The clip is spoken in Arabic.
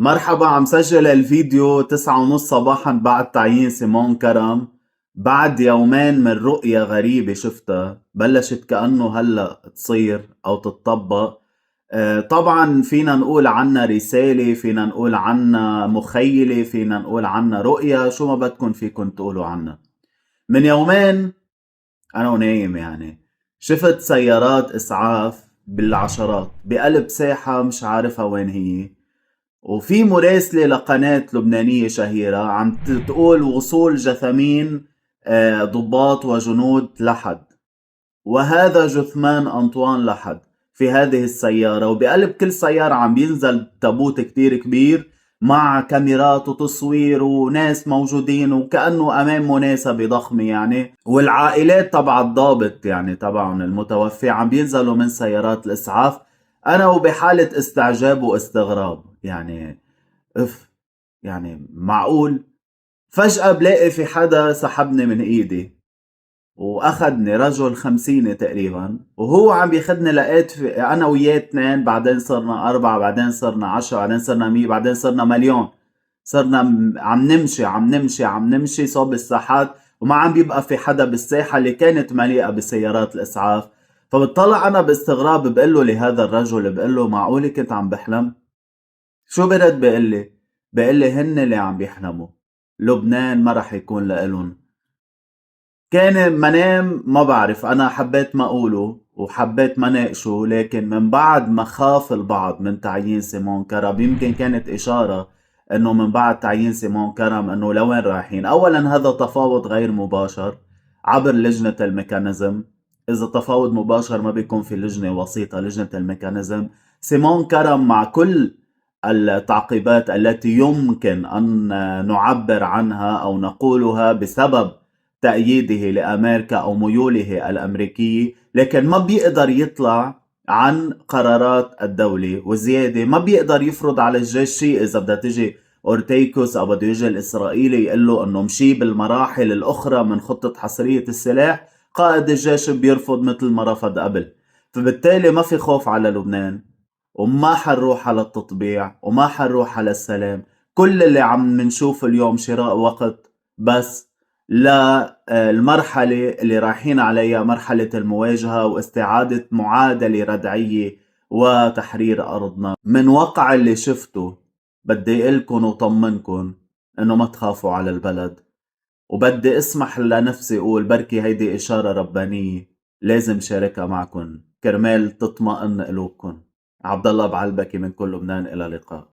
مرحبا، عم سجل الفيديو 9:30 صباحا بعد تعيين سيمون كرم. بعد يومين من رؤية غريبة شفتها بلشت كأنه هلأ تصير أو تتطبق. طبعا فينا نقول عنها رسالة، فينا نقول عنها مخيلة، فينا نقول عنها رؤية، شو ما بدكن فيكن تقولوا عنها. من يومين أنا ونايم شفت سيارات إسعاف بالعشرات بقلب ساحة مش عارفها وين هي، وفي مراسلة لقناة لبنانية شهيرة عم تقول وصول جثامين ضباط وجنود لحد، وهذا جثمان أنطوان لحد في هذه السيارة. وبقلب كل سيارة عم بينزل تابوت كتير كبير مع كاميرات وتصوير وناس موجودين، وكأنه أمام مناسبة ضخمة والعائلات تبع الضابط تبعهم المتوفي عم بينزلوا من سيارات الإسعاف. أنا وبحالة استعجاب واستغراب اف معقول؟ فجأة بلاقي في حدا سحبني من ايدي واخدني، رجل 50 تقريبا، وهو عم بياخدني. لقيت انا وياه 2، بعدين صرنا 4، بعدين صرنا 10، بعدين صرنا 100، بعدين صرنا مليون. صرنا عم نمشي صوب الساحات، وما عم بيبقى في حدا بالساحة اللي كانت مليئة بسيارات الإسعاف. فبتطلع أنا باستغراب بقول له لهذا الرجل، بقول له معقولة كنت عم بحلم؟ شو برد؟ بقلي هن اللي عم بيحلموا، لبنان ما رح يكون لإلن. كان منام، ما بعرف، أنا حبيت ما أقوله وحبيت ما ناقشه، لكن من بعد ما خاف البعض من تعيين سيمون كرم، يمكن كانت إشارة أنه من بعد تعيين سيمون كرم أنه لوين رايحين. أولا هذا تفاوض غير مباشر عبر لجنة الميكانيزم. إذا تفاوض مباشر ما بيكون في لجنة وسيطة، لجنة الميكانيزم. سيمون كرم مع كل التعقيبات التي يمكن أن نعبر عنها أو نقولها بسبب تأييده لأمريكا أو ميوله الأمريكية، لكن ما بيقدر يطلع عن قرارات الدولة. وزيادة ما بيقدر يفرض على الجيش شيء. إذا بدها تجي أورتيكوس أو بده يجي الإسرائيلي يقول له أنه مشي بالمراحل الأخرى من خطة حصرية السلاح، قائد الجيش بيرفض مثل ما رفض قبل. فبالتالي ما في خوف على لبنان، وما حنروح على التطبيع، وما حنروح على السلام. كل اللي عم نشوف اليوم شراء وقت بس للمرحلة اللي رايحين عليها، مرحلة المواجهة واستعادة معادلة ردعية وتحرير أرضنا. من واقع اللي شفته بدي قلكن وطمنكن انه ما تخافوا على البلد، وبدي اسمح لنفسي اقول بركي هيدي اشارة ربانية لازم شاركها معكن كرمال تطمئن قلوبكن. عبد الله بعلبكي من كل لبنان، الى اللقاء.